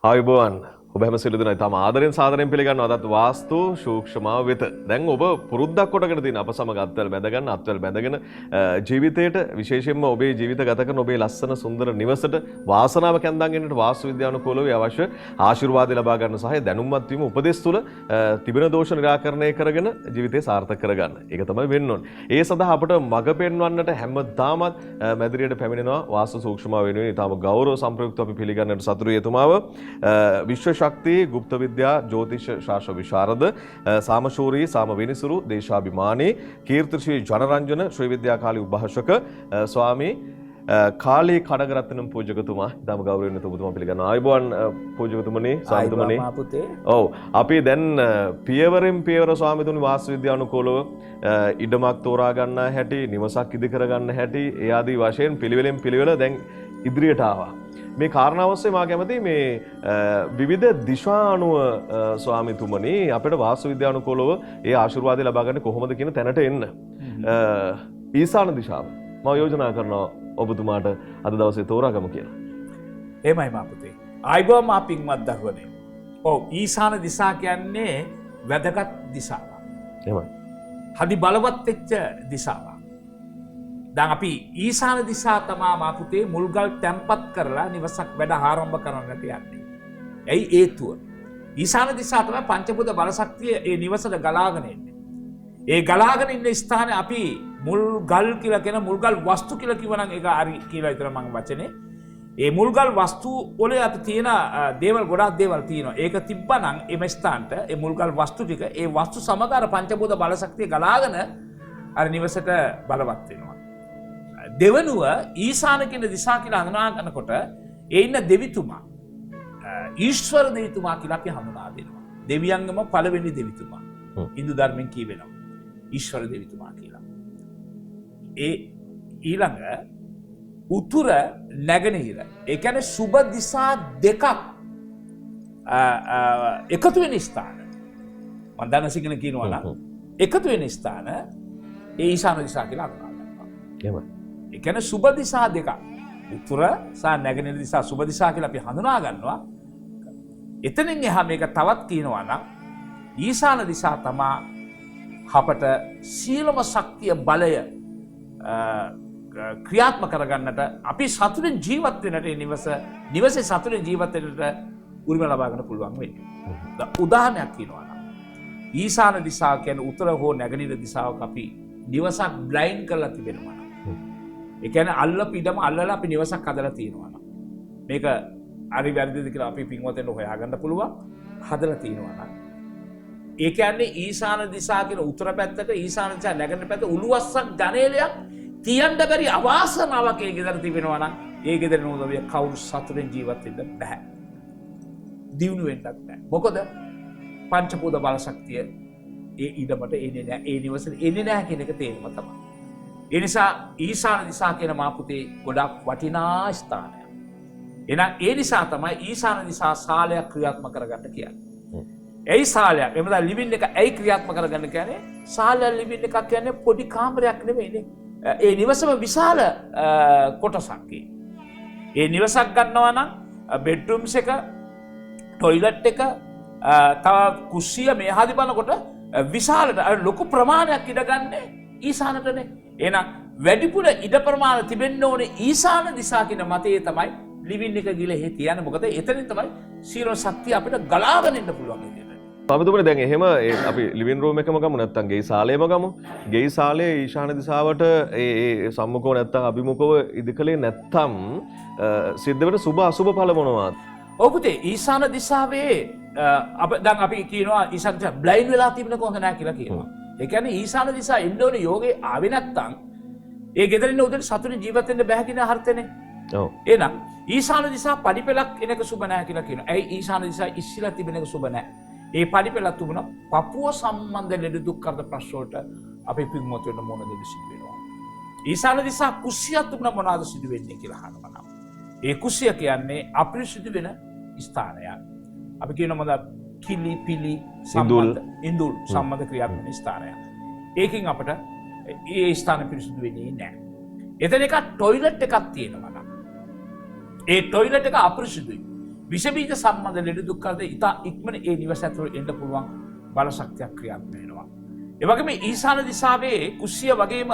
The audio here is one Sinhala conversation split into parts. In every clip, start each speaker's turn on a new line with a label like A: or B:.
A: ආයුබෝවන් ඔබ හැම සියලු දෙනා ඉතාම ආදරෙන් සාදරයෙන් පිළිගන්නවා අදත් වාස්තු සූක්ෂමාව වෙත. දැන් ඔබ පුරුද්දක් කොටගෙන තියෙන අප සමග අත්වැල් බැඳගෙන ජීවිතයට විශේෂයෙන්ම ඔබේ ජීවිත ගත කරන ඔබේ ලස්සන සුන්දර නිවසට වාසනාව කැඳන් ගෙන්නට වාස්තු විද්‍යානුකූලව අවශ්‍ය ආශිර්වාද ලබා ගන්න සහ දැනුම්වත් වීම උපදෙස් තුළ තිබෙන දෝෂ නිරාකරණය කරගෙන ජීවිතය සාර්ථක කරගන්න. ඒක තමයි වෙන්න ඕනේ. ඒ සඳහා අපට මඟ පෙන්වන්නට හැමදාමත් මැදිරියට පැමිණෙනවා වාස්තු සූක්ෂමාව වෙනුවෙන් ඉතාම ගෞරව සම්ප්‍රයුක්තව අපි පිළිගන්නට සතුටු එතුමාව විශ්ව ශක්ති ගුප්ත විද්‍යා ජ්‍යොතිෂ ශාස්ත්‍ර විශාරද සාමශූරී සාම විනිසුරු දේශාභිමානී කීර්තිශ්‍රී ජනරංජන ශ්‍රී විද්‍යාකාලී උභාෂක ස්වාමී කාලී කඩගරත්නම් පූජකතුමා ඉතාම ගෞරවයෙන් ඔබතුමා පිළිගන්නවා. ආයුබෝවන් පූජකතුමනි ස්වාමීතුමනි. ඔව් අපි දැන් පියවරෙන් පියවර ස්වාමීතුනි වාස්තු විද්‍යානුකූලව ඉඩමක් තෝරා ගන්න හැටි නිවසක් ඉදි කර ගන්න හැටි ඒ ආදී වශයෙන් පිළිවෙලෙන් පිළිවෙල දැන් ඉදිරියට ආවා. මේ කාරණාවස්සේ මා කැමති මේ විවිධ දිශානුව ස්වාමීතුමනි අපිට වාස්තු විද්‍යානුකූලව ඒ ආශිර්වාදය ලබා ගන්න කොහොමද කියන තැනට එන්න. ඊසාන දිශාව මම යෝජනා කරනවා ඔබතුමාට අද දවසේ තෝරාගමු කියලා.
B: එහෙමයි මා පුතේ. ආයිබෝම මා පින්වත් දරුවනේ. ඔව් ඊසාන දිශා කියන්නේ වැදගත් දිශාවක්.
A: එහෙමයි.
B: හදි බලවත් වෙච්ච දිශාවක්. දැන් අපි ඊසාන දිශා තමා මා පුතේ මුල්ගල් තැම්පත් කරලා නිවසක් වැඩ ආරම්භ කරන්නට යන්නේ. ඇයි හේතුව? ඊසාන දිශා තමයි පංචභූත බලශක්තිය ඒ නිවසට ගලාගෙන එන්නේ. ඒ ගලාගෙන ඉන්න ස්ථානේ අපි මුල්ගල් කියලා කියන මුල්ගල් වස්තු කියලා කිව්වනම් ඒක හරි කියලා විතර මම වචනේ. ඒ මුල්ගල් වස්තු වල අපි තියෙන දේවල් ගොඩාක් දේවල් තියෙනවා. ඒක තිබ්බනම් එම ස්ථානට ඒ මුල්ගල් වස්තු ටික ඒ වස්තු සමග අර පංචභූත බලශක්තිය ගලාගෙන අර නිවසට බලවත් වෙනවා. දෙවනුව ඊසාන කියන දිශා කියලා හඳුනා ගන්නකොට ඒ ඉන්න දෙවිතුමා ඊශ්වර දෙවිතුමා කියලා අපි හඳුනා දෙනවා. දෙවියන්ගම පළවෙනි දෙවිතුමා. හින්දු ධර්මයෙන් කියවෙනවා. ඊශ්වර දෙවිතුමා කියලා. ඒ ඊළඟ උතුර නැගෙනහිර. ඒ කියන්නේ සුබ දිශා දෙකක් එකතු වෙන ස්ථාන. මම දන්න සිංහල කියනවා නම් එකතු වෙන ස්ථාන ඒ ඊශාන දිශා කියලා හඳුනා ගන්නවා.
A: එහෙමයි.
B: ඒ කියන්නේ සුබ දිශා දෙකක්. උතුර සහ නැගෙනහිර දිශා සුබ දිශා කියලා අපි හඳුනා ගන්නවා. එතනින් එහා මේක තවත් කියනවා නම් ඊශාන දිශා තමයි අපට සීලම ශක්තිය බලය ක්‍රියාත්මක කරගන්නට අපි සතුටින් ජීවත් වෙන්නට ඒ නිවසේ සතුටින් ජීවත් වෙන්නට උරිම ලබා ගන්න පුළුවන් වෙන්නේ. උදාහරණයක් කියනවා නම් ඊශාන දිශාව කියන්නේ උතුර හෝ නැගෙනහිර දිශාවක අපි නිවසක් බ්ලයින්ඩ් කරලා තිබෙනවා. ඒ කියන්නේ අල්ලපිඩම අල්ලලා අපි නිවසක් හදලා තියෙනවා නම් මේක හරි වැරදිද කියලා අපි පින්වතෙන් හොයාගන්න පුළුවන්. හදලා තියෙනවා නම් ඒ කියන්නේ ඊශාන දිශා කියන උත්තර පැත්තට ඊශාන දිශා නැගෙනහිර පැත්ත උළුවස්සක් ජනේලයක් තියන්න බැරි අවාසනාවක් ඒ ගෙදර තිබෙනවා නම් ඒ ගෙදර නෝදවිය කවුරු සතුටින් ජීවත් වෙන්න බෑ. දියුණු වෙන්නත් බෑ. මොකද පංචභූත බලශක්තිය ඒ ඉඩමට එන්නේ නැහැ. ඒ නිවසට එන්නේ නැහැ කියන එක තේරුම තමයි. ඒ නිසා ඊශාන දිශා කියන මා පුතේ ගොඩක් වටිනා ස්ථානයක්. එහෙනම් ඒ නිසා තමයි ඊශාන දිශා ශාලයක් ක්‍රියාත්මක කරගන්න කියන්නේ. ඒ ශාලයක් එහෙම නැත්නම් ලිවින් එක ඇයි ක්‍රියාත්මක කරගන්න කියන්නේ? ශාලය ලිවින් එකක් කියන්නේ පොඩි කාමරයක් නෙමෙයිනේ. ඒ නිවසම විශාල කොටසක්. ඒ නිවසක් ගන්නවා නම් බෙඩ්රූම්ස් එක, ටොයිලට් එක, තව කුස්සිය මේ හදි බලනකොට විශාලට ලොකු ප්‍රමාණයක් ඉඩගන්නේ ඊශානටනේ. එහෙනම් වැඩිපුර ඉඩ ප්‍රමාණය තිබෙන්න ඕනේ ඊශාන දිශා කියන මතයේ තමයි ලිවින් එක ගිල හේ තියන්නේ. මොකද එතනින් තමයි සීල ශක්තිය අපිට ගලාගෙන ඉන්න පුළුවන් විදියට.
A: ස්වාමීතුමනි දැන් එහෙම අපි ලිවින් රූම් එකම ගමු නැත්නම් ගෙයි සාලයම ගමු. ගෙයි සාලයේ ඊශාන දිශාවට ඒ සම්මුඛව නැත්නම් අභිමුඛව ඉදිකලේ නැත්නම් සිද්ධ වෙන සුභ අසුභ ඵල මොනවාද?
B: ඔව් පුතේ ඊශාන දිශාවේ දැන් අපි කියනවා ඊශාන දිශා බ්ලයින්ඩ් වෙලා තිබෙන කොහොමද නැහැ කියලා කියනවා. ඒ කියන්නේ ඊශාන දිශා එන්න ඕනේ යෝගේ ආවේ නැත්නම් ඒ ගෙදර ඉන්න උදේට සතුටින් ජීවත් වෙන්න බැහැ කියන අර්ථනේ.
A: ඔව්.
B: එහෙනම් ඊශාන දිශා පරිපලක් එනක සුබ නැහැ කියලා කියනවා. ඇයි ඊශාන දිශා ඉස්සලා තිබෙන එක සුබ නැහැ? ඒ පරිපලක් තිබුණා පපුව සම්බන්ධ ලෙඩ දුක් කරද ප්‍රශ්න වලට අපි පිටමොත් වෙන මොන දෙයක් සිදු වෙනවා. ඊශාන දිශා කුස්සියක් තිබුණා මොනවාද සිදු වෙන්නේ කියලා අහනවා. ඒ කුස්සිය කියන්නේ අපිරිසිදු වෙන ස්ථානයක්. අපි කියනවා මොකද කිලි පිලි සම්බන්ධ ඉඳුල් සම්බන්ධ ක්‍රියාත්මක ස්ථානයක්. ඒකෙන් අපිට ඒ ස්ථාන පිරිසිදු වෙන්නේ නැහැ. එතන එක ටොයිලට් එකක් තියෙනවා නම් ඒ ටොයිලට් එක අපිරිසිදුයි. විෂ බීජ සම්බන්ධ ලෙඩ දුක් කරද ඉතා ඉක්මන ඒ නිවස ඇතුළට එන්න පුළුවන් බල ශක්තියක් ක්‍රියාත්මක වෙනවා. ඒ වගේම ඊශාන දිශාවේ කුස්සිය වගේම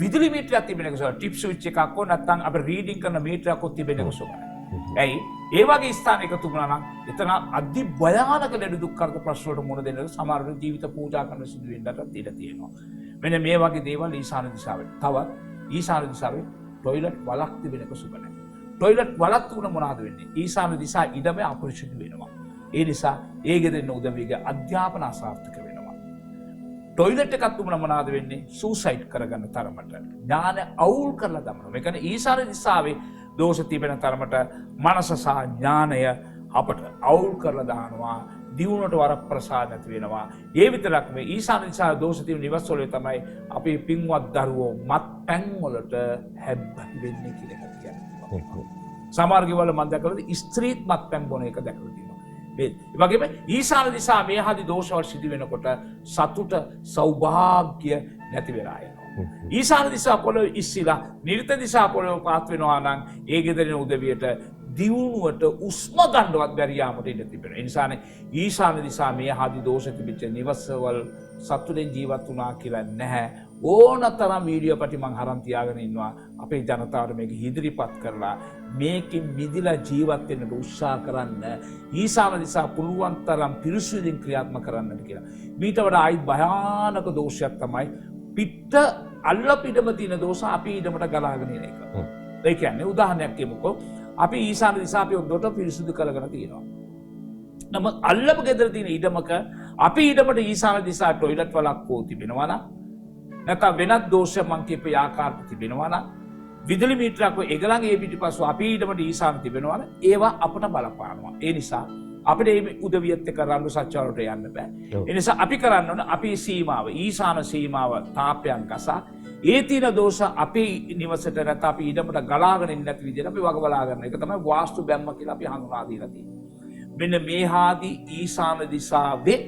B: විදුලි මීටරයක් තිබෙන එක ටිප් ස්විච් එකක් හෝ නැත්නම් අපේ රීඩින් කරන මීටරයක් හෝ තිබෙන එක සෝබයි. ඇයි ඒ වගේ ස්ථානයක තිබුණා නම් එතන අධි භයානක ලෙඩ දුක් කරද ප්‍රශ්න වලට මුහුණ දෙන්න සමහර ජීවිත පූජා කරන සිදු වෙන්නට ඉඩ තියෙනවා. මෙන්න මේ වගේ දේවල් ඊශාන දිශාවේ. තවත් ඊශාන දිශාවේ টয়ලට් වලක් තිබෙන එක සුබ නැහැ. টয়ලට් වලක් තුන මොනවද වෙන්නේ? ඊශාන දිශා ඉඩම අපරිශුද්ධ වෙනවා. ඒ නිසා ඒ ගෙදෙන්න උදවියගේ අධ්‍යාපන අසාර්ථක වෙනවා. টয়ලට් එකක් තුන මොනවද වෙන්නේ? සූසයිඩ් කරගන්න තරමට ඥාන අවුල් කරලා දමනවා. මේ කියන්නේ ඊශාන දිශාවේ දෝෂ තිබෙන තරමට මනස සහ ඥානය අපට අවුල් කරලා දානවා. දියුණුවට වර ප්‍රසාද නැති වෙනවා. ඒ විතරක් මේ ඊශාන දිශා දෝෂ තිබෙන නිවස් වල තමයි අපි පින්වත් දරුවෝ මත්පැන් වලට හැබ්බැහි වෙන්නේ කියලා එකක් කියන්නේ. සමහර ගෙවල මම දැකලා ස්ත්‍රීත් මත්පැන් බොන එක දැකලා තියෙනවා. ඒ වගේම ඊශාන දිශා මේ ආදී දෝෂවල සිදු වෙනකොට සතුට සෞභාග්‍ය නැති වෙලා යනවා. ඊශාන දිශා පොළොව ඉස්සිලා නිර්ත දිශා පොළොව පාත් වෙනවා නම් ඒ ගෙදරින උදවියට දියුණුවට උස්ම ගන්නවත් බැරි යාමට ඉඩ තිබෙනවා. ඒ නිසානේ ඊශාන දිශා මේ ආදී දෝෂ තිබෙච්ච නිවසවල සතුටෙන් ජීවත් වුණා කියලා නැහැ. ඕනතරම් වීඩියෝ පැටි මං අරන් තියාගෙන ඉන්නවා. අපේ ජනතාවට මේක ඉදිරිපත් කරලා මේකෙන් මිදලා ජීවත් වෙන්න උත්සාහ කරන්න. ඊශාන දිශා පුළුවන් තරම් පිරිසුදුින් ක්‍රියාත්මක කරන්නට කියලා. ඊට වඩා ආයි භයානක දෝෂයක් තමයි පිට අල්ලපිටම තියෙන දෝෂ අපි ඊඩමට ගලාගෙන ඉන එක. ඒ කියන්නේ උදාහරණයක් කියමුකෝ. අපි ඊශාන දිශා අපි ඔන්නට පිරිසුදු කරගෙන තියෙනවා. නමුත් අල්ලපු ගෙදර තියෙන ඉඩමක අපි ඊඩමට ඊශාන දිශා টয়ලට් වලක් හෝ තිබෙනවා නම් නැත්නම් වෙනත් දෝෂයක් මං කියපු ආකාරයට තිබෙනවා නම් විදුලි මීටරයක් එගලන් ඒ පිටිපස්සෙ අපි ඊඩමට ඊශාන තිබෙනවා නම් ඒවා අපට බලපානවා. ඒ නිසා අපිට මේ උදවියත් එක්ක රණ්ඩු සච්චාවලට යන්න බෑ. ඒ නිසා අපි කරන්න ඕන අපි සීමාව ඊශාන සීමාව තාපයන් ගසා ඒ තියෙන දෝෂ අපේ නිවසට නැත්නම් අපි ඊඩමට ගලාගෙන ඉන්න නැති විදිහට අපි වග බලා ගන්න එක තමයි වාස්තු බැම්ම කියලා අපි හඳුනා දීලා තියෙන්නේ. මෙන්න මේ ආදී ඊශාන දිශාවේ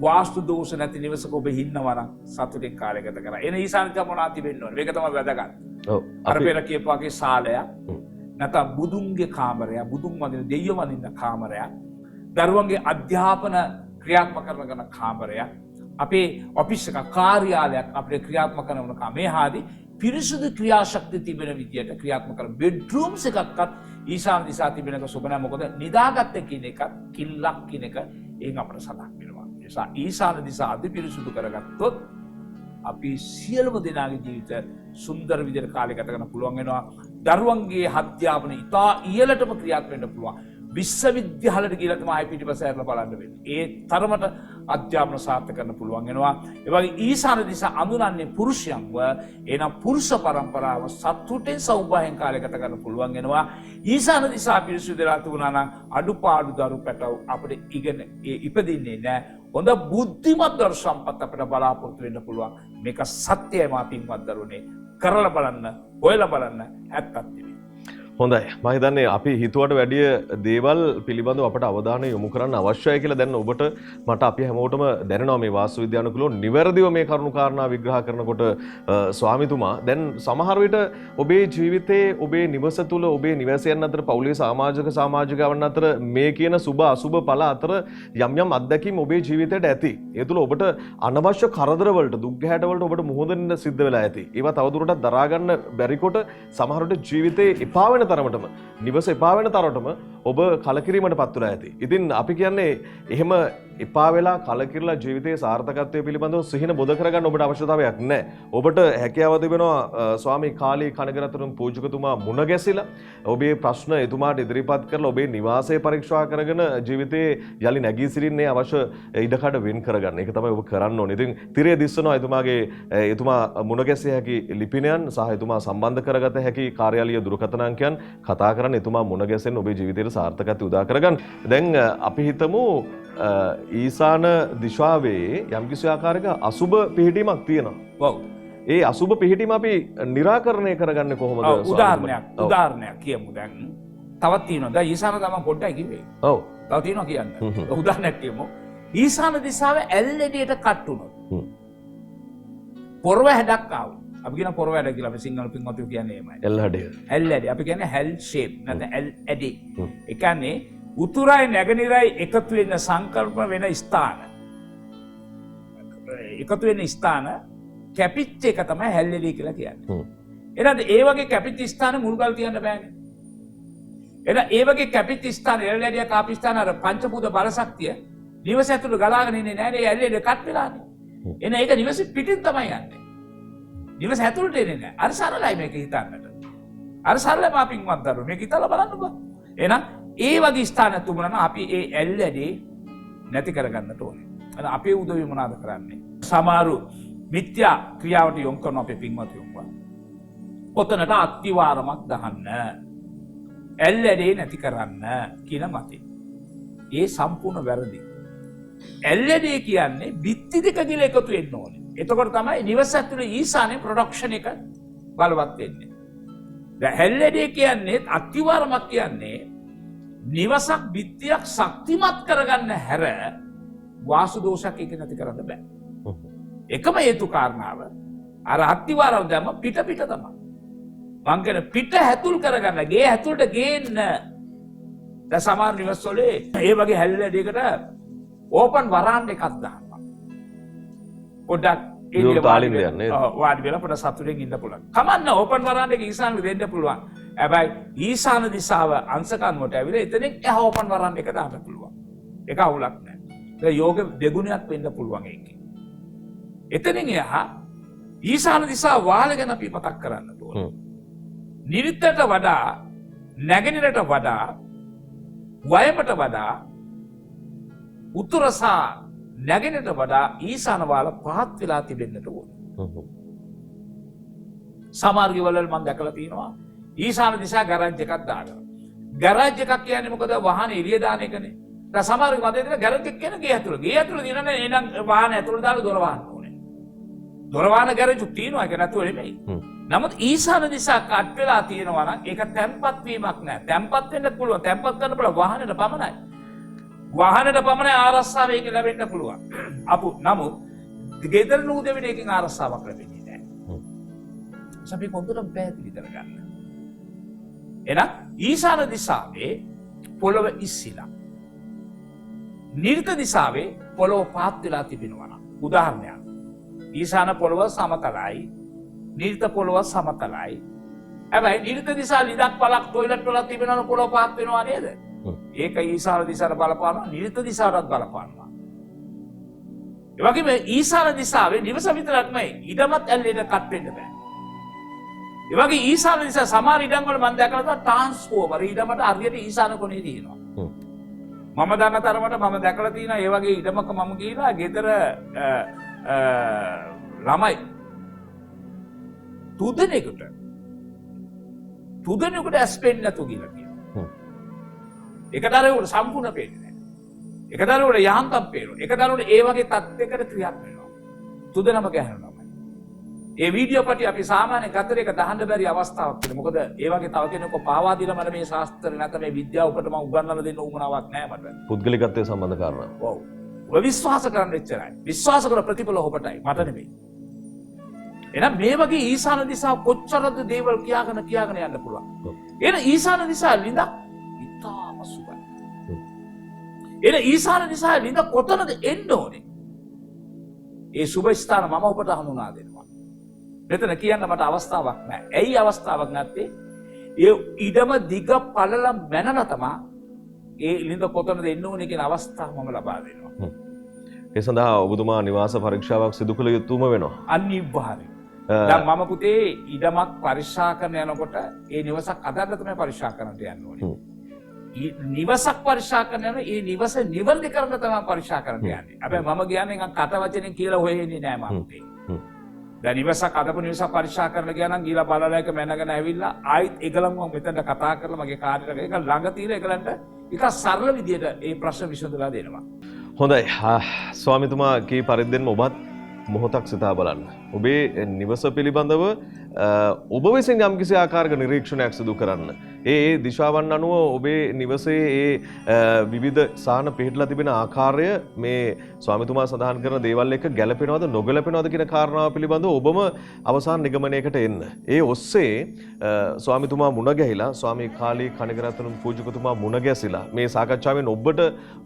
B: වාස්තු දෝෂ නැති නිවසක ඔබ ඉන්නවා නම් සතුටින් කාලය ගත කරා. එන ඊශාන දිශාව මොනවද වෙන්න ඕනේ? මේක තමයි වැදගත්. ඔව්. අර පෙර කියපු වගේ සාලයක් නැත්නම් බුදුන්ගේ කාමරය, බුදුන් වඳින දෙයියෝ වඳින කාමරය, දරුවන්ගේ අධ්‍යාපන ක්‍රියාත්මක කරන කාමරය, අපේ ඔෆිස් එක කාර්යාලයක් අපේ ක්‍රියාත්මක කරන මේ ආදී පිරිසුදු ක්‍රියාශක්තිය තිබෙන විදියට ක්‍රියාත්මක කරන බෙඩ්රූම්ස් එකක්වත් ඊශාන දිශා තිබෙන එක සුබ නැහැ. මොකද නිදාගත්ත කියන එක කිල්ලක් කියන එක එයින් අපට සඳහන් වෙනවා. ඒ නිසා ඊශාන දිශා අධි පිරිසුදු කරගත්තොත් අපි සියලුම දෙනාගේ ජීවිත සුන්දර විදියට කාලය ගත කරන්න පුළුවන් වෙනවා. දරුවන්ගේ අධ්‍යාපන ඉතා ඉහළටම ක්‍රියාත්මක වෙන්න පුළුවන්. විශ්වවිද්‍යාලයට ගිහලා තමයි ආයි පිටිපස්ස හැරලා බලන්න වෙන්නේ. ඒ තරමට අධ්‍යාපන සාර්ථක කරන්න පුළුවන් වෙනවා. ඒ වගේ ඊශාන දිශා අඳුනන්නේ පුරුෂයන්ව. එනම් පුරුෂ පරම්පරාව සතුටෙන් සෞභාගයෙන් කාලය ගත කරන්න පුළුවන් වෙනවා. ඊශාන දිශා පිරිසුදු වෙලා තිබුණා නම් අඩුපාඩු දරු පැටව අපිට ඉගෙන ඉපදින්නේ නැහැ. හොඳ බුද්ධිමත් දරු සම්පත් අපිට බලාපොරොත්තු වෙන්න පුළුවන්. මේක සත්‍යයි මා පින්වත් දරුවනේ. කරලා බලන්න, හොයලා බලන්න ඇත්තක් තිබෙනවා.
A: හොඳයි මම හිතන්නේ අපි හිතුවට වැඩිය දේවල් පිළිබඳව අපට අවධානය යොමු කරන්න අවශ්‍යයි කියලා දැන් ඔබට මට අපි හැමෝටම දැනෙනවා මේ වාස්තු විද්‍යානුකූලව නිවැරදිව මේ කරුණු කාරණා විග්‍රහ කරනකොට ස්වාමිතුමා දැන් සමහර විට ඔබේ ජීවිතයේ ඔබේ නිවස තුල ඔබේ නිවසයන් අතර පවුලේ සමාජිකයන් අතර මේ කියන සුබ අසුබ ඵල අතර යම් යම් අත්දැකීම් ඔබේ ජීවිතයට ඇති. ඒ තුල ඔබට අනවශ්‍ය කරදර වලට දුක් ගැහැට වලට ඔබට මුහුණ දෙන්න සිද්ධ වෙලා ඇති. ඒවා තවදුරටත් දරා ගන්න බැරි කොට සමහර විට ජීවිතේ එපා වෙන තරමටම නිවස එපා වෙන තරමටම ඔබ කලකිරීමට පත් වෙලා ඇති. ඉතින් අපි කියන්නේ එහෙම එපා වෙලා කලකිරලා ජීවිතයේ සාර්ථකත්වය පිළිබඳව සිහින බොද කරගන්න ඔබට අවශ්‍යතාවයක් නැහැ. ඔබට හැකියාව තිබෙනවා ස්වාමී කාලී කනගරතරුන් පූජකතුමා මුණ ගැසිලා ඔබේ ප්‍රශ්න එතුමාට ඉදිරිපත් කරලා ඔබේ නිවාසය පරීක්ෂා කරගෙන ජීවිතයේ යලි නැගී සිටින්නේ අවශ්‍ය ඉඩකඩ වෙන් කරගන්න. ඒක තමයි ඔබ කරන්න ඕනේ. ඉතින් තිරේ දිස්සනවා එතුමා මුණ ගැසිය හැකි ලිපිනයන් සහ එතුමා සම්බන්ධ කරගත හැකි කාර්යාලීය දුරකථන අංකයන් කතා කරන්න එතුමා මුණ ගැසෙන්න ඔබේ ජීවිතයට සාර්ථකත්වය උදා කරගන්න. දැන් අපි හිතමු ඊශාන දිශාවේ යම්කිසි ආකාරයක අසුබ පිහිටීමක් තියෙනවා. ඔව්. ඒ අසුබ පිහිටීම අපි निराකරණය කරගන්නේ කොහොමද?
B: උදාහරණයක් කියමු දැන්. තවත් තියෙනවා. දැන් ඊශාන තමයි පොඩ්ඩයි කිව්වේ. ඔව්. තව තියෙනවා කියන්න. උදාහරණයක් කියමු. ඊශාන දිශාවේ LED-ට කට් වුණොත්. පොරව හැඩක් ආවොත්. අපි කියන පොරව හැඩ කියලා අපි සිංහල පින්වතුන් කියන්නේ එහෙමයි. LED. අපි කියන්නේ L shape නැත්නම් LED. ඒ කියන්නේ උතුරයි නැගෙනහිරයි එකතු වෙන්න සංකල්ප වෙන ස්ථාන. එකතු වෙන ස්ථාන කැපිච්ච එක තමයි හැල්ලෙලි කියලා කියන්නේ. එහෙනම් ඒ වගේ කැපිච්ච ස්ථාන මුල්ගල් තියන්න බෑනේ. එහෙනම් ඒ වගේ කැපිච්ච ස්ථාන එල්ලෙලිය කාපි ස්ථාන අර පංචභූත බලශක්තිය නිවස ඇතුළේ ගලාගෙන ඉන්නේ නැහැ නේ ඇල්ලෙලි කට් වෙලානේ. එහෙනම් ඒක නිවස පිටින් තමයි යන්නේ. නිවස ඇතුළට එන්නේ නැහැ. අර සරලයි මේක හිතන්නට. අර සරලම අපින්වත් දරුවෝ මේක හිතලා බලන්නකෝ. එහෙනම් ඒ වගේ ස්ථාන තුනන අපි ඒ ඇල්ලෙලි නැති කරගන්නට ඕනේ. එහෙනම් අපේ උදවිය මොනවද කරන්නේ? සමහරු මිත්‍යා ක්‍රියාවට යොමු කරන අපේ පින්වතුන්වා. ඔතනට අත්තිවාරමක් දහන්න. ඇල්ලෙලි නැති කරන්න කියන මතය. ඒ සම්පූර්ණ වැරදි. ඇල්ලෙලි කියන්නේ බිත්ති දෙක ගිල එකතු වෙන්න ඕනේ. එතකොට තමයි නිවස ඇතුලේ ඊසානේ ප්‍රොඩක්ෂන් එක බලවත් වෙන්නේ. දැන් ඇල්ලෙලි කියන්නේ අත්තිවාරමක් කියන්නේ නිවසක් බිත්තියක් ශක්තිමත් කරගන්න හැර වාසු දෝෂයක් එක නැති කරන්න බෑ. එකම හේතු කාරණාව අර අත්තිවාරම් දැම්ම පිට තමයි. මං කියන පිට හැතුල් කරගන්න ගේ හැතුල්ට ගේන්න. දැන් සමහර නිවස්වල ඒ වගේ හැල්ලෙඩියකට ඕපන් වරාන්ඩ එකක් දානවා. පොඩ්ඩක්
A: විවෘත තාලින් දෙන්නේ.
B: වාඩි වෙලා පොඩ සතුටින් ඉන්න පුළුවන්. කමන්න ඕපන් වරාන්ඩ එක ඊසානෙ දෙන්න පුළුවන්. හැබැයි ඊසාන දිශාව අංශකන්වට ඇවිල්ලා එතනින් එහා ඕපන් වරාන්ඩ එක දාන්න පුළුවන්. ඒක අවුලක් නෑ. ඒක යෝග දෙගුණයක් වෙන්න පුළුවන් ඒකේ. එතනින් එහා ඊසාන දිශාව වාල ගැන අපි මතක් කරන්න ඕනේ. නිරිත්තට වඩා නැගෙනහිරට වඩා වයමට වඩා උතුරසා නැගෙනහිරට වඩා ඊසාන වාල පහත් වෙලා තිබෙන්නට ඕනේ. සමහර ගෙවල් වල මම දැකලා තියෙනවා ඊසාන දිශා ගරාජ් එකක් දානවා. ගරාජ් එකක් කියන්නේ මොකද වාහනේ එළිය දාන එකනේ. දැන් සමහර මතේ දෙන ගරාජ් එක කියන්නේ ගේ ඇතුළ. ගේ ඇතුළ දිනන්නේ එනං වාහන ඇතුළ දාලා දොර වහන්න ඕනේ. දොර වහන ගරාජ් තියෙනවා ඒක නැතුව නෙමෙයි. නමුත් ඊසාන දිශා කට් වෙලා තියෙනවා නම් ඒක තැම්පත් වීමක් නෑ. තැම්පත් වෙන්න පුළුවන්. තැම්පත් කරන්න පුළුවන් වාහනේට පමණයි. වාහනේට පමණයි ආරස්සාව ඒක ලැබෙන්න පුළුවන්. නමුත් ගෙදර නූදෙවිට එකකින් ආරස්සාවක් ලැබෙන්නේ නෑ. අපි කොන්දරම් පැහැදිලි කරගන්න. එහෙනම් ඊසාන දිශාවේ පොළව ඉස්සිලා. නිර්ත දිශාවේ පොළව පාත් වෙලා තිබෙනවා නම් උදාහරණයක්. ඊසාන පොළව සමතලයි. නිර්ත පොළව සමතලයි. හැබැයි නිර්ත දිශා ලිදක් පළක් টয়ලට් වල තිබෙනවනේ පොළව පාත් වෙනවා නේද? ඒක ඊසාන දිශාට බලපානවා නිර්ත දිශාටත් බලපානවා. ඒ වගේම ඊසාන දිශාවේ නිවස විතරක් නෙවෙයි ඉඩමත් ඇල්ලෙන කට් වෙන්න බෑ. ඒ වගේ ඊසාන දිශා සමහර ඉඩම් වල මම දැකලා තියෙනවා ට්‍රාන්ස්ෆෝමර් ඉඩමට හරියට ඊසාන කොනේ තියෙනවා. මම දන්න තරමට මම දැකලා තියෙනවා ඒ වගේ ඉඩමක මම ගිහලා ගෙදර ළමයි තුදෙනෙකුට ඇස් පෙන්නේ නැතුව ගිහලා තියෙනවා. එක දරුවෙකුට සම්පූර්ණ පේන්නේ නැහැ. එක දරුවෙකුට යහන්තම් පේනවා. එක දරුවෙකුට ඒ වගේ තත්යකට ක්‍රියාත්මක වෙනවා. තුදෙනම ගැහනවා. ඒ වීඩියෝ පටි අපි සාමාන්‍ය ගතරේක දහන්න බැරි අවස්ථාවක් තියෙනවා. මොකද ඒ වගේ තව කෙනෙක්ව පාවා දීලා මට මේ ශාස්ත්‍රය නැත්නම් මේ විද්‍යාව උකට මම උගන්වලා දෙන්න උවමනාවක් නැහැ මට.
A: පුද්ගලිකත්වයේ සම්බන්ධ කාරණා.
B: ඔව්. ඔය විශ්වාස කරන්න එච්චරයි. විශ්වාස කරන ප්‍රතිඵල ඔබටයි මට නෙමෙයි. එහෙනම් මේ වගේ ඊසාන දිශාව කොච්චරද දේවල් කියාගෙන යන්න පුළුවන්. එහෙනම් ඊසාන දිශාව ලිඳක් ඉතාම සුබයි. එහෙනම් ඊසාන දිශාව ලිඳ කොතනද එන්න ඕනේ? ඒ සුබ ස්ථාන මම ඔබට හඳුනා දෙනවා. මෙතන කියන්න මට අවස්ථාවක් නැහැ. ඇයි අවස්ථාවක් නැත්තේ? ඒ ඉඩම දිග පළල මැනලා තමයි ඒ ලිඳ කොතනද එන්න ඕනේ කියන අවස්ථාව මම ලබා දෙනවා.
A: ඒ සඳහා ඔබතුමා නිවාස පරීක්ෂාවක් සිදු කළ යුතුම වෙනවා.
B: අනිවාර්යයෙන්. දැන් මම පුතේ ඉඩමක් පරීක්ෂා කරන යනකොට ඒ නිවසක් අදාළ තමයි පරීක්ෂා කරන්නට යන්න ඕනේ. නිවසක් පරීක්ෂා කරන යන ඒ නිවස නිවර්දි කරන්න තමයි පරීක්ෂා කරන්න යන්නේ. හැබැයි මම කියන්නේ නිකන් කට වචනෙන් කියලා හොයන්නේ නෑ මම පුතේ. දැන් නිවසක් අදපු නිවසක් පරීක්ෂා කරන්න ගියා නම් ගිහලා බලලා එක මැනගෙන ඇවිල්ලා ආයිත් ඒගලම මම මෙතනට කතා කරලා මගේ කාර්යයට ඒක ළඟ තියලා ඒගලන්ට එක සරල විදියට ඒ ප්‍රශ්න විසඳලා දෙනවා.
A: හොඳයි ස්වාමිතුමා කී පරිද්දෙන්ම ඔබත් මොහොතක් සිතා බලන්න. ඔබේ නිවස පිළිබඳව ඔබ විසින් යම්කිසි ආකාරයක නිරීක්ෂණයක් සිදු කරන්න. ඒ දිශාවන් අනුව ඔබේ නිවසේ විවිධ සාන පිහිටලා තිබෙන ආකාරය මේ ස්වාමිතුමා සඳහන් කරන දේවල් එක්ක ගැලපෙනවද නොගැලපෙනවද කියන කාරණාව පිළිබඳව ඔබම අවසාන නිගමනයකට එන්න. ඒ ඔස්සේ ස්වාමිතුමා මුණ ගැහිලා ස්වාමී කාලී කණිකරත්න පූජකතුමා මුණ ගැසිලා මේ සාකච්ඡාවෙන් ඔබට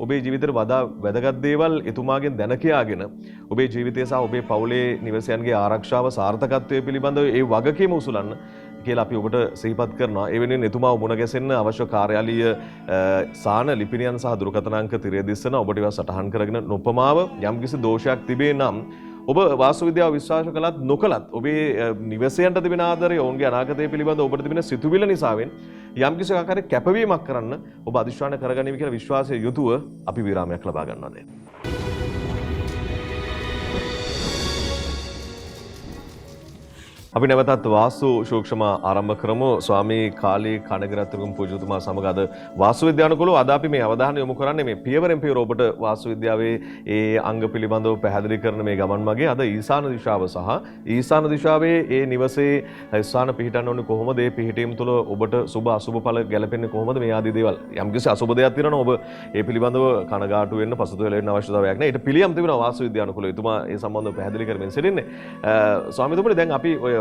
A: ඔබේ ජීවිතේ වඩා වැදගත් දේවල් එතුමාගෙන් දැන කියාගෙන ඔබේ ජීවිතය සහ ඔබේ පවුලේ නිවසයන්ගේ ආරක්ෂාව සාර්ථකත්වය පිළිබඳව ඒ වගකීම උසුලන්න කියලා අපි ඔබට සිහිපත් කරනවා. ඒ වෙනුවෙන් එතුමාව මුණ ගැසෙන්න අවශ්‍ය කාර්යාලීය සාන ලිපිනයන් සහ දුරකථනාංක තිරය දිස්සන ඔබට ඒවා සටහන් කරගෙන නොපමාව යම්කිසි දෝෂයක් තිබේ නම් ඔබ වාස්තු විද්‍යාව විශ්වාස කළත් නොකළත් ඔබේ නිවසයන්ට තිබෙන ආදරය ඔවුන්ගේ අනාගතය පිළිබඳව ඔබට තිබෙන සිතුවිල්ල නිසාවෙන් යම්කිසි ආකාරයක කැපවීමක් කරන්න ඔබ අධිෂ්ඨාන කරගනිමි කියලා විශ්වාසය යුතුව අපි විරාමයක් ලබා ගන්නවා දැන්. අපි නැවතත් වාස්තු සූක්ෂම ආරම්භ කරමු. ස්වාමී කාලී කණගරත්තුගම පූජතුමා සමග අද වාස්තු විද්‍යානුකූලව අද අපි මේ අවධානය යොමු කරන්නේ මේ පියවරෙන් පියවර ඔබට වාස්තු විද්‍යාවේ ඒ අංග පිළිබඳව පැහැදිලි කරන මේ ගමන් මගේ අද ඊසාන දිශාව සහ ඊසාන දිශාවේ ඒ නිවසේ ස්ථාන පිහිටන්න ඕනේ කොහොමද? ඒ පිහිටීම තුළ ඔබට සුභ අසුභ ඵල ගැලපෙන්නේ කොහොමද? මේ ආදී දේවල් යම්කිසි අසුභ දෙයක් තියෙනවා ඔබ ඒ පිළිබඳව කනගාටු වෙන්න පසුතැවිලි වෙන්න අවශ්‍යතාවයක් නැහැ. ඊට පිළියම් තිබෙනවා වාස්තු විද්‍යානුකූලව. එතුමා ඒ සම්බන්ධව පැහැදිලි කරමින් සිටින්නේ. ස්වාමීතුමනි දැන් අපි ඔය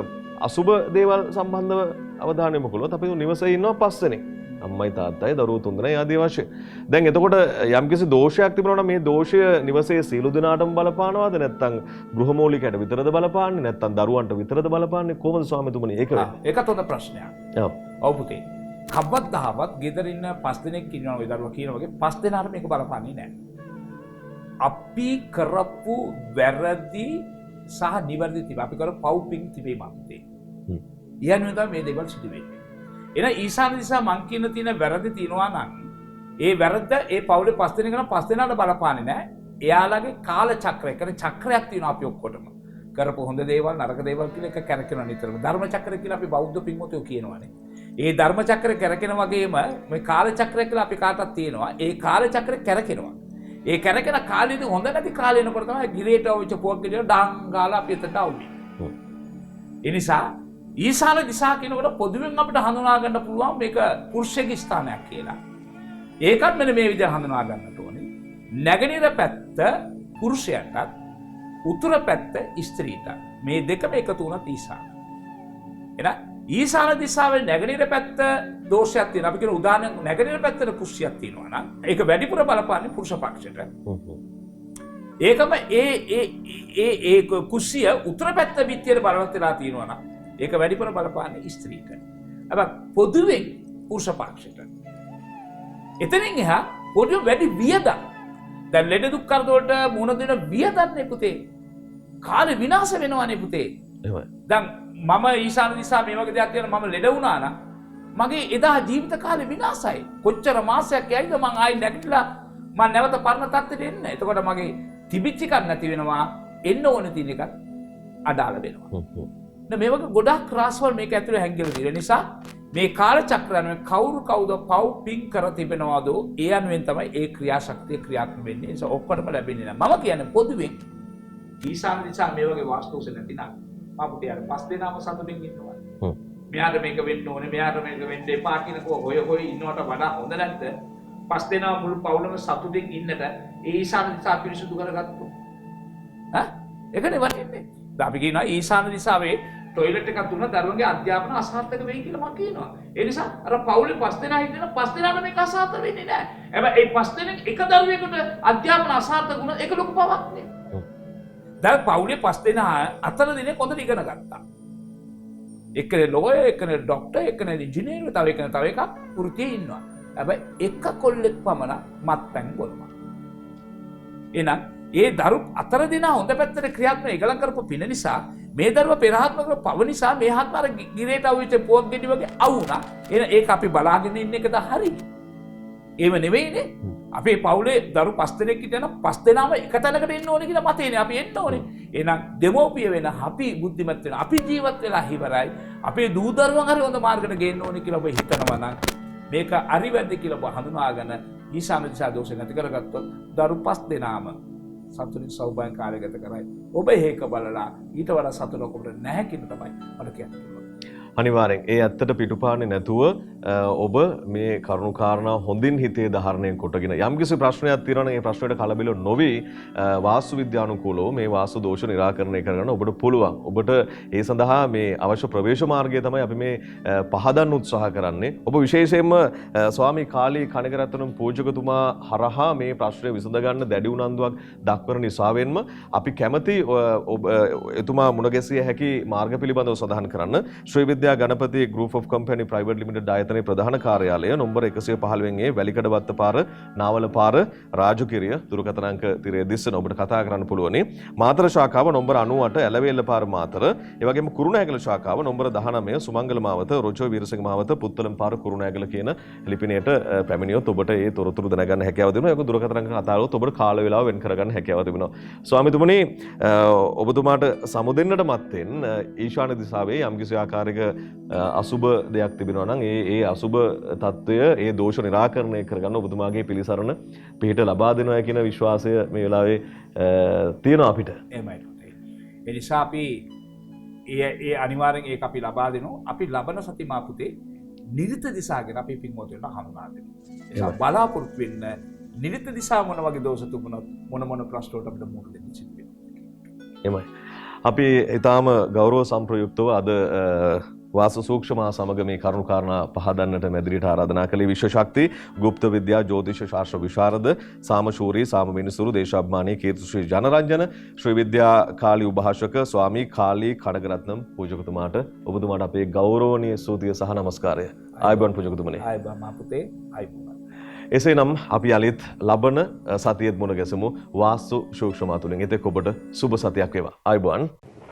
A: අසුබ දේවල් සම්බන්ධව අවධානය යොමු කළොත් අපි නිවසේ ඉන්නවා 5 දෙනෙක්. අම්මයි තාත්තයි දරුවෝ 3 දෙනා ආදී වශයෙන්. දැන් එතකොට යම්කිසි දෝෂයක් තිබුණා නම් මේ දෝෂය නිවසේ සියලු දෙනාටම බලපානවද නැත්නම් ගෘහමූලිකයට විතරද බලපාන්නේ නැත්නම් දරුවන්ට විතරද බලපාන්නේ කොහොමද ස්වාමීතුමනි ඒක වෙන්නේ?
B: ඒකත් හොඳ ප්‍රශ්නයක්. ඔව් පුතේ. කවදාවත් ගෙදර ඉන්න 5 දෙනෙක් ඉන්නවා ඔය දරුවා කියන වගේ 5 දෙනාට මේක බලපාන්නේ නැහැ. අපි කරපු වැරදි සහ නිවැරදි තිබ අපි කර පව් පින් තිබීම අපතේ. ඉහනුවෙන් තමයි මේ දේවල් සිදු වෙන්නේ. එහෙනම් ඊසාන දිසා මං කියන තියෙන වැරදි තියනවා නම් ඒ වැරද්ද ඒ පවුලේ 5 දෙනෙක් කරන 5 දෙනාට බලපාන්නේ නැහැ. එයාලගේ කාල චක්‍රය කියන්නේ චක්‍රයක් තියෙනවා අපි ඔක්කොටම. කරපු හොඳ දේවල් නරක දේවල් කියලා එක කැරකෙනවා නිතරම. ධර්ම චක්‍රය කියලා අපි බෞද්ධ පින්වතුන්ෝ කියනවානේ. ඒ ධර්ම චක්‍රය කැරකෙන වගේම මේ කාල චක්‍රය කියලා අපි කාටවත් තියෙනවා. ඒ කාල චක්‍රය කැරකෙනවා. ඒ කැරකෙන කාලෙදී හොඳ නැති කාලේ එනකොට තමයි ගිරේට අවුච්ච පොක් ගෙඩිය ඩාං ගාලා අපි එතනට આવුනේ. ඒ නිසා ඊසාන දිසා කියනකොට පොදුවෙන් අපිට හඳුනා ගන්න පුළුවන් මේක පුරුෂයෙකුගේ ස්ථානයක් කියලා. ඒකත් මෙන්න මේ විදිහට හඳුනා ගන්නට ඕනේ. නැගෙනහිර පැත්ත පුරුෂයාටත් උතුර පැත්ත ස්ත්‍රීට. මේ දෙකම එකතු වුණත් ඊසාන. එහෙනම් ඊසාන දිසාවේ නැගෙනහිර පැත්ත දෝෂයක් තියෙනවා. අපි කියන උදාහරණ නැගෙනහිර පැත්තේ කුස්සියක් තියෙනවා නම් ඒක වැඩිපුර බලපාන්නේ පුරුෂ පක්ෂයට. ඒකම ඒ කුස්සිය උත්තර පැත්ත පිටියට බලවත් වෙලා තියෙනවා නම් ඒක වැඩිපුර බලපාන්නේ ස්ත්‍රීට. හැබැයි පොදුවෙන් පුරුෂ පක්ෂයට. එතනින් එහා පොදුවේ වැඩි වියදම්. දැන් ලෙඩ දුක් කරදර වලට මුහුණ දෙන වියදම්නේ පුතේ. කාලේ විනාශ වෙනවානේ පුතේ.
A: එහෙමයි.
B: දැන් මම ඊසාන දිසා මේ වගේ දෙයක් කියන මම ලෙඩ වුණා නම් මගේ එදා ජීවිත කාලේ විනාශයි. කොච්චර මාසයක් යයිද මං ආයි නැගිටලා මම නැවත පරණ තත්ත්වෙට එන්න. එතකොට මගේ තිබිච්ච එකක් නැති වෙනවා. එන්න ඕන තියෙන එකක් අඩාල වෙනවා. මේ වගේ ගොඩක් රාස්වල මේක ඇතුලේ හැංගිලා තියෙන නිසා මේ කාල චක්‍රයන් කවුරු කවුද පව් පින් කර තිබෙනවද ඒ අනුවෙන් තමයි ඒ ක්‍රියාශක්තිය ක්‍රියාත්මක වෙන්නේ. ඒ නිසා ඔක්කොටම ලැබෙන්නේ නැහැ. මම කියන්නේ පොදුවෙන් ඊසාන දිසා මේ වගේ වාස්තුසෙ නැතිනම් අපිට අර 5 දෙනාම සතුටින් ඉන්නවා. මෙයාට මේක වෙන්න ඕනේ, මෙයාට මේක වෙන්න එපා කියනකෝ හොය ඉන්නවට වඩා හොඳ නැද්ද? 5 දෙනා මුළු පවුලම සතුටින් ඉන්නට ඒ ඊසාන දිසා පිරිසුදු කරගත්තොත්. ඒකනේ වටින්නේ. අපි කියනවා ඊසාන දිසාවේ টয়ලට් එකක් දුන්නා දරුවන්ගේ අධ්‍යාපන අසාර්ථක වෙයි කියලා මම කියනවා. ඒ නිසා අර පවුලේ 5 දෙනා හිටින 5 දෙනාට මේක අසාර්ථක වෙන්නේ නැහැ. හැබැයි ඒ 5 දෙනෙක් එක දරුවෙකුට අධ්‍යාපන අසාර්ථක වුණා ඒක ලොකු පවක් නේ. දැන් පවුලේ 5 දෙනා 4 දෙනෙක් හොඳට ඉගෙන ගත්තා. එක්කනේ ලෝයර්, එක්කනේ ડોක්ටර්, එක්කනේ ඉංජිනේරු, තව එකක් වෘත්තියේ ඉන්නවා. හැබැයි එක කොල්ලෙක් පමණ මත්පැන් බොනවා. එහෙනම් ඒ දරු 4 දෙනා හොඳ පැත්තට ක්‍රියාත්මක ඒගලන් කරපු පින නිසා මේ දරුවා පෙරහත්මක පව නිසා මේ හත්ම අර ගිරේට අවුච්ච පොක් ගෙඩි වගේ අවුණා. එහෙනම් ඒක අපි බලාගෙන ඉන්න එකද හරි? ඒව නෙවෙයිනේ. අපේ පවුලේ දරු 5 දෙනෙක් හිටියනම් 5 දෙනාම එක තැනකට එන්න ඕනේ කියලා මතේනේ අපි එන්න ඕනේ. එහෙනම් දෙමෝපිය වෙන අපි බුද්ධිමත් වෙන අපි ජීවත් වෙලා ඉවරයි. අපේ දූ දරුවන් හරි හොඳ මාර්ගයට ගේන්න ඕනේ කියලා ඔබ හිතනවා නම් මේක අරිවැද්ද කියලා ඔබ හඳුනාගෙන ඊසාන දිසා දෝෂ නැති කරගත්තොත් දරු 5 දෙනාම සතුටින් සෞභාග්‍ය කාලය ගත කරයි. ඔබ ඒක බලලා ඊට වඩා සතුටක් ඔබට නැහැ කියන තමයි මට කියන්න පුළුවන්.
A: අනිවාර්යෙන් ඒ ඇත්තට පිටුපාන්නේ නැතුව ඔබ මේ කරුණු කාරණා හොඳින් හිතේ ධාරණය කොටගෙන යම්කිසි ප්‍රශ්නයක් තියෙනවා නම් ඒ ප්‍රශ්නෙට කලබල නොවි වාස්තු විද්‍යානුකූලව මේ වාස්තු දෝෂ නිරාකරණය කරගන්න ඔබට පුළුවන්. ඔබට ඒ සඳහා මේ අවශ්‍ය ප්‍රවේශ මාර්ගය තමයි අපි මේ පහදන්න උත්සාහ කරන්නේ. ඔබ විශේෂයෙන්ම ස්වාමී කාලී කනකරත්නම් පූජකතුමා හරහා මේ ප්‍රශ්නය විසඳ ගන්න දැඩි උනන්දුවක් දක්වන නිසාවෙන්ම අපි කැමති ඔබ එතුමා මුණ ගැසිය හැකි මාර්ග පිළිබඳව සඳහන් කරන්න. Sri Vidya Ganapati group of company private limited ආයතනයේ ප්‍රධාන කාර්යාලය නම්බර 115 ඒ වැලිකඩවත්ත පාර නාවල පාර රාජකිරිය දුරකථන අංක 30 ඔබට කතා කරන්න පුළුවනි. මාතර ශාඛාව නම්බර 98 ඇලවේල්ල පාර මාතර. ඒ වගේම කුරුණෑගල ශාඛාව නම්බර 19 සුමංගල මාවත රොචෝ වීරසිංහ මාවත පුත්තලම් පාර කුරුණෑගල කියන ලිපිණයට පැමිණියොත් ඔබට ඒ තොරතුරු දැනගන්න හැකියාව දෙනවා. ඒක දුරකථන අංක කතා කරලා ඔබට කාල වේලාව වෙන් කරගන්න හැකියාව තිබෙනවා. ස්වාමීතුමනි ඔබතුමාට සමුදෙන්නට මත්තෙන් ඊශාන දිසාවේ යම්කිසි ආකාරයක අසුබ දෙයක් තිබෙනවා නම් ඒ අසුබ తত্ত্বය ඒ දෝෂ නිරාකරණය කරගන්න ඔබතුමාගේ පිළිසරණ පිට ලබා දෙනවා කියන විශ්වාසය මේ වෙලාවේ තියෙනවා අපිට.
B: එහෙමයි. ඒ නිසා අපි ඒ අනිවාර්යෙන් ඒක අපි ලබා දෙනවා. අපි ලබන සති මාපුතේ නිරිත දිසා ගැන අපි පින්වතුන්ට හඳුනා දෙනවා. ඒ බලාපොරොත්තු වෙන්න නිරිත දිසා මොන වගේ දෝෂ තිබුණත් මොන ප්‍රශ්න වලට අපිට මුහුණ දෙන්න සිද්ධ වෙනවා.
A: එහෙමයි. අපි ඊටාම ගෞරව සම්ප්‍රයුක්තව අද වාස්තු සූක්ෂම සමග මේ කරුණු කාරණා පහදන්නට මැදිරියට ආරාධනා කළේ විශ්ව ශක්ති ගුප්ත විද්‍යා ජ්‍යොතිෂ ශාස්ත්‍ර විශාරද සාමශූරී සාමමිනිසුරු දේශාභිමානී කීර්තිශ්‍රී ජනරංජන ශ්‍රී විද්‍යා කාලී උභාෂක ස්වාමී කාලී කනගරත්නම් පූජකතුමාට ඔබතුමාට අපේ ගෞරවනීය ස්තුතිය සහ නමස්කාරය. ආයුබෝවන් පූජකතුමනි.
B: ආයුබෝවන් මාපුතේ ආයුබෝවන්.
A: එසේනම් අපි යලිත් ලබන සතියෙත් මුණ ගැසමු වාස්තු සූක්ෂම තුලින්. එතෙක් ඔබට සුබ සතියක් වේවා. ආයුබෝවන්.